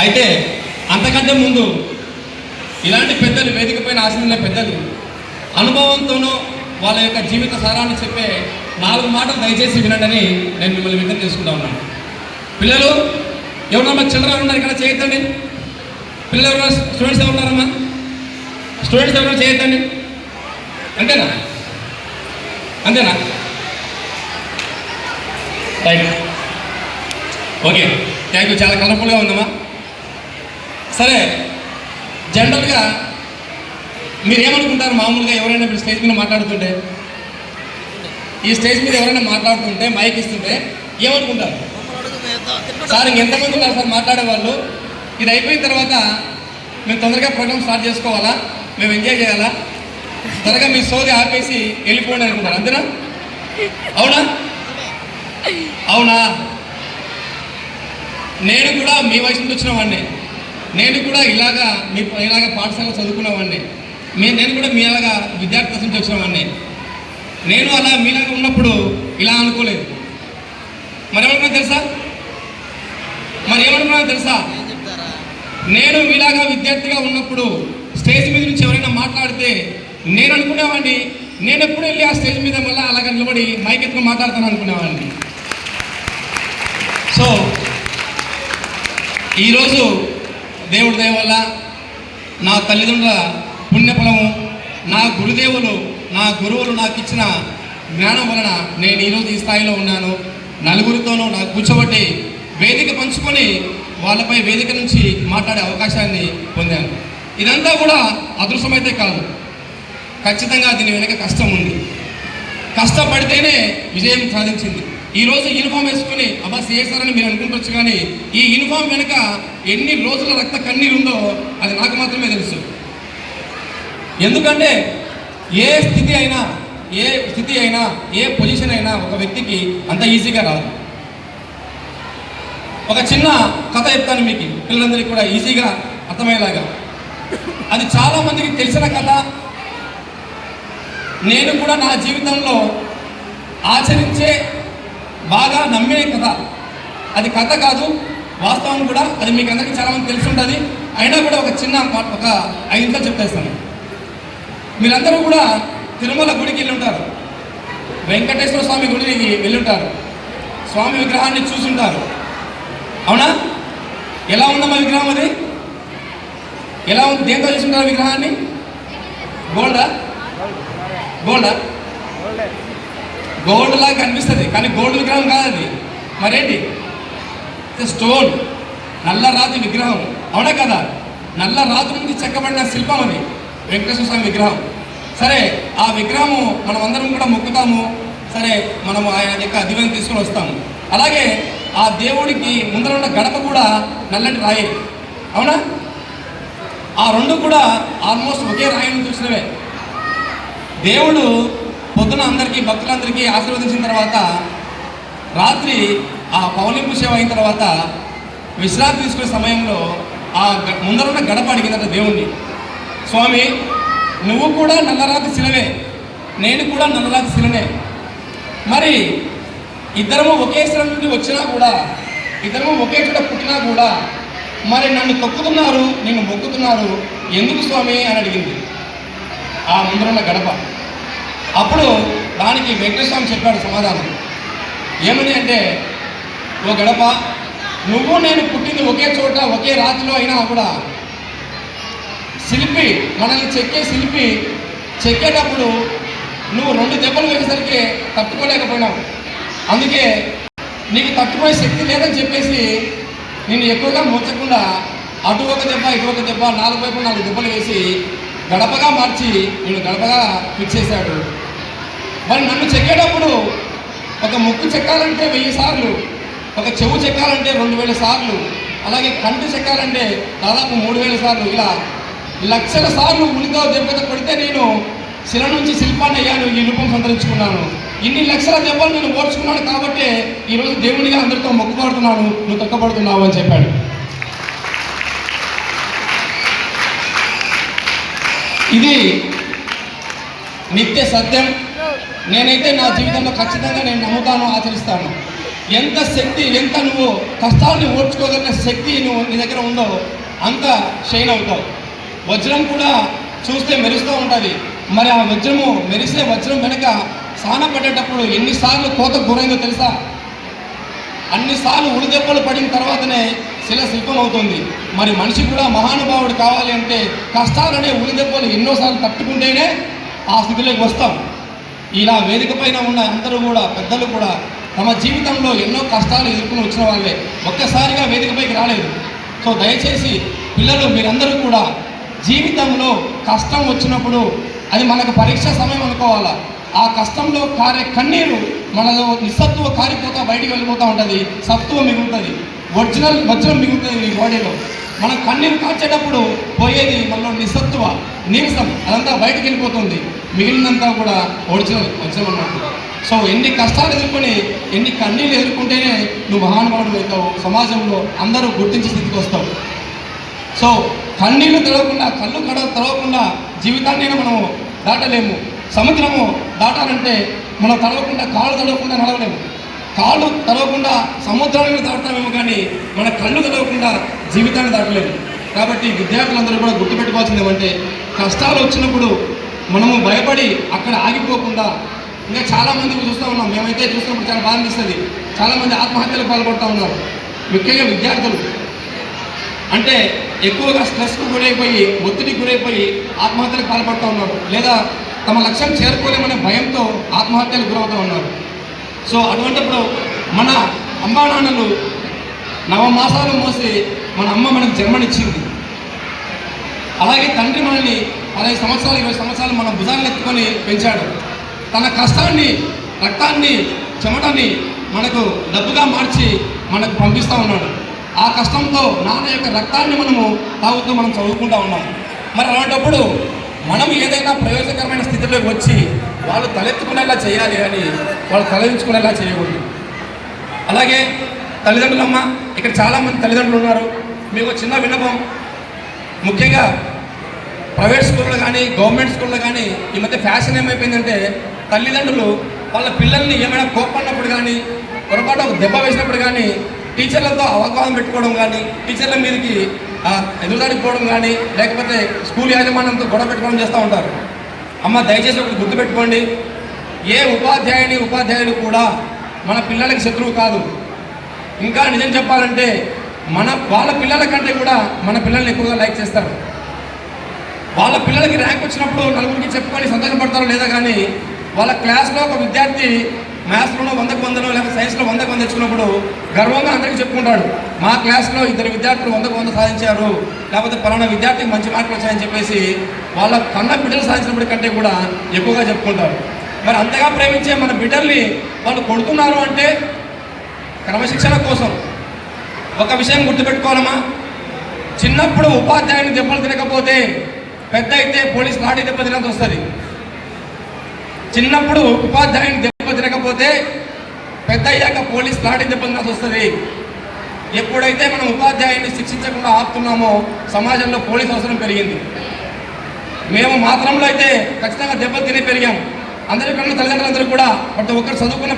అయితే అంతకంటే ముందు ఇలాంటి పెద్దలు, వేదిక పైన ఆశించిన పెద్దలు అనుభవంతోనూ వాళ్ళ యొక్క జీవిత సారాన్ని చెప్పే 4 మాటలు దయచేసి వినండి నేను మిమ్మల్ని విజ్ఞప్తి చేసుకుంటా ఉన్నాను. పిల్లలు ఎవరన్నా చిల్డ్రన్ ఉన్నారు ఇక్కడ చేయొద్దండి. పిల్లలు ఎవరైనా స్టూడెంట్స్ ఎవరు ఉన్నారమ్మా? స్టూడెంట్స్ ఎవరైనా చేయొద్దండి. అంతేనా? అంతేనా? Right, okay, thank you. చాలా కలర్ఫుల్గా ఉందమ్మా. సరే, జనరల్గా మీరు ఏమనుకుంటారు? మామూలుగా ఎవరైనా మీరు స్టేజ్ మీద మాట్లాడుతుంటే, ఈ స్టేజ్ మీద ఎవరైనా మాట్లాడుతుంటే మైక్ ఇస్తుంటే ఏమనుకుంటారు? సార్ ఎంతమంది ఉన్నారు సార్ మాట్లాడేవాళ్ళు? ఇది అయిపోయిన తర్వాత మేము తొందరగా ప్రోగ్రామ్ స్టార్ట్ చేసుకోవాలా, మేము ఎంజాయ్ చేయాలా, త్వరగా మీ సోది ఆపేసి వెళ్ళిపోండి అనుకుంటారు. అంతేనా? అవునా? అవునా? నేను కూడా మీ వయసు నుంచి వచ్చిన వాడిని. నేను కూడా ఇలాగా పాఠశాలలో చదువుకున్న వాడిని. నేను కూడా మీలాగా విద్యార్థి దశ నుంచి వచ్చిన వాడిని. నేను అలా మీలాగా ఉన్నప్పుడు ఇలా అనుకోలేదు. మరేమనుకున్నా తెలుసా? తెలుసా? నేను మీలాగా విద్యార్థిగా ఉన్నప్పుడు స్టేజ్ మీద నుంచి ఎవరైనా మాట్లాడితే నేను అనుకునేవాడిని, నేను ఎప్పుడు వెళ్ళి ఆ స్టేజ్ మీద మళ్ళీ అలాగ నిలబడి మైక్ ఎత్తుకుని మాట్లాడతాను అనుకునేవాడిని. సో ఈరోజు దేవుడి దయ వల్ల, నా తల్లిదండ్రుల పుణ్యఫలము, నా గురుదేవులు, నా గురువులు నాకు ఇచ్చిన జ్ఞానం వలన నేను ఈరోజు ఈ స్థాయిలో ఉన్నాను. నలుగురితోనూ నాకు కూర్చోబట్టి వేదిక పంచుకొని వాళ్ళపై వేదిక నుంచి మాట్లాడే అవకాశాన్ని పొందాను. ఇదంతా కూడా అదృష్టమైతే కాదు, ఖచ్చితంగా దీని వెనక కష్టం ఉంది. కష్టపడితేనే విజయం సాధించింది. ఈరోజు యూనిఫామ్ వేసుకుని అబ్బా చేస్తారని మీరు అనుకుంటవచ్చు, కానీ ఈ యూనిఫామ్ వెనుక ఎన్ని రోజుల రక్త కన్నీరు ఉందో అది నాకు మాత్రమే తెలుసు. ఎందుకంటే ఏ స్థితి అయినా ఏ పొజిషన్ అయినా ఒక వ్యక్తికి అంత ఈజీగా రాదు. ఒక చిన్న కథ చెప్తాను మీకు, పిల్లలందరికీ కూడా ఈజీగా అర్థమయ్యేలాగా. అది చాలామందికి తెలిసిన కథ, నేను కూడా నా జీవితంలో ఆచరించే బాగా నమ్మే కథ. అది కథ కాదు, వాస్తవం కూడా. అది మీకు అందరికీ చాలామంది తెలిసి ఉంటుంది. అయినా కూడా ఒక 5 నిమిషాలు చెప్పేస్తాను. మీరందరూ కూడా తిరుమల గుడికి వెళ్ళి ఉంటారు, వెంకటేశ్వర స్వామి గుడికి వెళ్ళి ఉంటారు, స్వామి విగ్రహాన్ని చూసుంటారు. అవునా? ఎలా ఉందమ్మా విగ్రహం? అది ఎలా ఉంది? దేంతో చూసుంటారు విగ్రహాన్ని? గోల్డా గోల్డ్ లాగా కనిపిస్తుంది, కానీ గోల్డ్ విగ్రహం కాదు అది. మరేంటి? స్టోన్, నల్ల రాతి విగ్రహం. అవునా కదా? నల్ల రాతి నుంచి చెక్కబడిన శిల్పం అది వెంకటేశ్వర స్వామి విగ్రహం. సరే, ఆ విగ్రహము మనం అందరం కూడా మొక్కుతాము. సరే, మనము ఆయన యొక్క దివ్యం తీసుకొని వస్తాము. అలాగే ఆ దేవుడికి ముందర ఉన్న గడప కూడా నల్లటి రాయి. అవునా? ఆ 2 కూడా ఆల్మోస్ట్ ఒకే రాయిని చూసినవే. దేవుడు పొద్దున అందరికీ, భక్తులందరికీ ఆశీర్వదించిన తర్వాత రాత్రి ఆ పౌలింపు సేవ అయిన తర్వాత విశ్రాంతి తీసుకునే సమయంలో ఆ ముందరున్న గడప అడిగిందట దేవుణ్ణి, స్వామి నువ్వు కూడా నల్లరాతి శిలవే, నేను కూడా నల్లరాతి శిలనే. మరి ఇద్దరము ఒకే శిల నుండి వచ్చినా కూడా, ఇద్దరము ఒకే చోట పుట్టినా కూడా, మరి నన్ను తొక్కుతున్నారు, నిన్ను మొక్కుతున్నారు ఎందుకు స్వామి అని అడిగింది ఆ ముందరున్న గడప. అప్పుడు దానికి వెంకటేశ్వర స్వామి చెప్పాడు సమాధానం. ఏమని అంటే, ఓ గడప, నువ్వు నేను పుట్టింది ఒకే చోట ఒకే రాతిలో అయినా కూడా శిల్పి, మనల్ని చెక్కే శిల్పి చెక్కేటప్పుడు నువ్వు 2 దెబ్బలు వేసేసరికి తట్టుకోలేకపోయినావు. అందుకే నీకు తట్టుకునే శక్తి లేదని చెప్పేసి నేను ఎక్కువగా మోచకుండా అటు ఒక దెబ్బ ఇటు ఒక దెబ్బ 4 వైపు 4 దెబ్బలు వేసి గడపగా మార్చి నేను గడపగా ఫిక్స్ చేశాడు. మరి నన్ను చెక్కేటప్పుడు ఒక ముక్కు చెక్కాలంటే 1000 సార్లు, ఒక చెవు చెక్కాలంటే 2000 సార్లు, అలాగే కంటి చెక్కాలంటే దాదాపు 3000 సార్లు, ఇలా లక్షల సార్లు ఉలితో దెబ్బతో కొడితే నేను శిల నుంచి శిల్పాన్ని అయ్యాను, ఈ రూపం సంతరించుకున్నాను. ఇన్ని లక్షల దెబ్బలు నేను ఓర్చుకున్నాను కాబట్టి ఈరోజు దేవుడిగా అందరితో మొక్కుపడుతున్నాను, నువ్వు తొక్కబడుతున్నావు అని చెప్పాడు. ఇది నిత్య సత్యం. నేనైతే నా జీవితంలో ఖచ్చితంగా నేను నమ్ముతాను, ఆచరిస్తాను. ఎంత శక్తి, ఎంత నువ్వు కష్టాన్ని ఓర్చుకోగలిగిన శక్తి నువ్వు నీ దగ్గర ఉందో అంత షైన్ అవుతావు. వజ్రం కూడా చూస్తే మెరుస్తూ ఉంటుంది. మరి ఆ వజ్రము, మెరిసే వజ్రం వెనక స్నానం పడేటప్పుడు ఎన్నిసార్లు కోతకు గురైందో తెలుసా? అన్నిసార్లు ఉడిదెబ్బలు పడిన తర్వాతనే శిల్పం అవుతుంది. మరి మనిషి కూడా మహానుభావుడు కావాలి అంటే కష్టాలనే ఉడిదెబ్బలు ఎన్నోసార్లు తట్టుకుంటేనే ఆ స్థితిలోకి వస్తాం. ఇలా వేదిక పైన ఉన్న అందరూ కూడా, పెద్దలు కూడా తమ జీవితంలో ఎన్నో కష్టాలు ఎదుర్కొని వచ్చిన వాళ్ళే, ఒక్కసారిగా వేదికపైకి రాలేదు. సో దయచేసి పిల్లలు మీరందరూ కూడా జీవితంలో కష్టం వచ్చినప్పుడు అది మనకు పరీక్ష సమయం అనుకోవాలా. ఆ కష్టంలో కారే కన్నీరు మనలో నిస్సత్తువ కారిపోతా బయటికి వెళ్ళిపోతూ ఉంటుంది, సత్తువ మిగులుతుంది, ఒరిజినల్ వజ్రం మిగులుతుంది మీ బాడీలో. మనం కన్నీరు కాచేటప్పుడు పోయేది మనలో నిస్సత్తువ, నీరసం, అదంతా బయటికి వెళ్ళిపోతుంది, మిగిలినంతా కూడా ఒరిజినల్ వజ్రం అన్నట్టు. సో ఎన్ని కష్టాలు ఎదుర్కొని, ఎన్ని కన్నీళ్ళు ఎదుర్కొంటేనే నువ్వు మహానుభావుడు అవుతావు, సమాజంలో అందరూ గుర్తించే స్థితికి వస్తావు. సో కన్నీళ్లు తెలవకుండా, కళ్ళు తెలవకుండా జీవితాన్ని మనము దాటలేము. సముద్రము దాటాలంటే మనం తడవకుండా, కాళ్ళు తడవకుండా నడవలేము. కాళ్ళు తడవకుండా సముద్రాలను దాటుతామేమో కానీ మన కళ్ళు తెలవకుండా జీవితాన్ని దాటలేము. కాబట్టి విద్యార్థులందరూ కూడా గుర్తుపెట్టుకోవాల్సింది ఏమంటే, కష్టాలు వచ్చినప్పుడు మనము భయపడి అక్కడ ఆగిపోకుండా, ఇంకా చాలామంది చూస్తూ ఉన్నాం, మేమైతే చూస్తున్నప్పుడు చాలా బాధ అనిపిస్తుంది. చాలామంది ఆత్మహత్యలకు పాల్పడుతూ ఉన్నారు, ముఖ్యంగా విద్యార్థులు. అంటే ఎక్కువగా స్ట్రెస్కు గురైపోయి, ఒత్తిడికి గురైపోయి ఆత్మహత్యలకు పాల్పడుతూ ఉన్నారు, లేదా తమ లక్ష్యం చేరుకోలేమనే భయంతో ఆత్మహత్యలకు గురవుతూ ఉన్నారు. సో అటువంటిప్పుడు మన అమ్మా నాన్నలు 9 మాసాలు మోసి మన అమ్మ మనకు జన్మనిచ్చింది. అలాగే తండ్రి మనల్ని 15 సంవత్సరాలు 20 సంవత్సరాలు మన భుజాలను ఎత్తుకొని పెంచాడు. తన కష్టాన్ని, రక్తాన్ని, చెమటని మనకు డబ్బుగా మార్చి మనకు పంపిస్తూ ఉన్నాడు. ఆ కష్టంతో నాన్న యొక్క రక్తాన్ని మనము తాగుతూ మనం చదువుకుంటూ ఉన్నాం. మరి అలాంటప్పుడు మనం ఏదైనా ప్రయోజనకరమైన స్థితిలోకి వచ్చి వాళ్ళు తలెత్తుకునేలా చేయాలి కానీ వాళ్ళు తలెత్తుకునేలా చేయకూడదు. అలాగే తల్లిదండ్రులమ్మ, ఇక్కడ చాలామంది తల్లిదండ్రులు ఉన్నారు. మీకు చిన్న విన్నపం, ముఖ్యంగా ప్రైవేట్ స్కూల్లో కానీ గవర్నమెంట్ స్కూల్లో కానీ ఈ మధ్య ఫ్యాషన్ ఏమైపోయిందంటే, తల్లిదండ్రులు వాళ్ళ పిల్లల్ని ఏమైనా కోప్పడినప్పుడు కానీ, పొరపాటు ఒక దెబ్బ వేసినప్పుడు కానీ టీచర్లతో అవగాహన పెట్టుకోవడం కానీ, టీచర్ల మీదకి ఎదురుదాడిపోవడం కానీ, లేకపోతే స్కూల్ యాజమాన్యంతో గొడవ పెట్టుకోవడం చేస్తూ ఉంటారు. అమ్మ దయచేసి ఒకటి గుర్తుపెట్టుకోండి, ఏ ఉపాధ్యాయులు కూడా మన పిల్లలకి శత్రువు కాదు. ఇంకా నిజం చెప్పాలంటే వాళ్ళ పిల్లల కంటే కూడా మన పిల్లల్ని ఎక్కువగా లైక్ చేస్తారు. వాళ్ళ పిల్లలకి ర్యాంక్ వచ్చినప్పుడు నలుగురికి చెప్పుకొని సంతోషపడతారో లేదా కానీ, వాళ్ళ క్లాస్లో ఒక విద్యార్థి మ్యాథ్స్లో 100కు 100 లేకపోతే సైన్స్లో 100కు 100 తెచ్చుకున్నప్పుడు గర్వంగా అందరికీ చెప్పుకుంటాడు, మా క్లాస్లో 2 విద్యార్థులు 100కు 100 సాధించారు, లేకపోతే పలానా విద్యార్థికి మంచి మార్కులు వచ్చాయని చెప్పేసి వాళ్ళ కన్న బిడ్డలు సాధించినప్పటి కంటే కూడా ఎక్కువగా చెప్పుకుంటారు. మరి అంతగా ప్రేమించే మన బిడ్డల్ని వాళ్ళు కొడుతున్నారు అంటే క్రమశిక్షణ కోసం. ఒక విషయం గుర్తుపెట్టుకోవాలమ్మా, చిన్నప్పుడు ఉపాధ్యాయుని దెబ్బలు తినకపోతే పెద్ద అయితే పోలీస్ లాఠీ దెబ్బ తినాల్సి వస్తుంది. చిన్నప్పుడు ఉపాధ్యాయుని దెబ్బ తినకపోతే పెద్ద అయ్యాక పోలీస్ లాఠీ దెబ్బ తినాల్సి వస్తుంది. ఎప్పుడైతే మనం ఉపాధ్యాయుని శిక్షించకుండా ఆపుతున్నామో సమాజంలో పోలీస్ అవసరం పెరిగింది. మేము మాత్రంలో అయితే ఖచ్చితంగా దెబ్బలు తినే పెరిగాం. అందరికన్నా తల్లిదండ్రులందరూ కూడా ప్రతి ఒక్కరు చదువుకున్న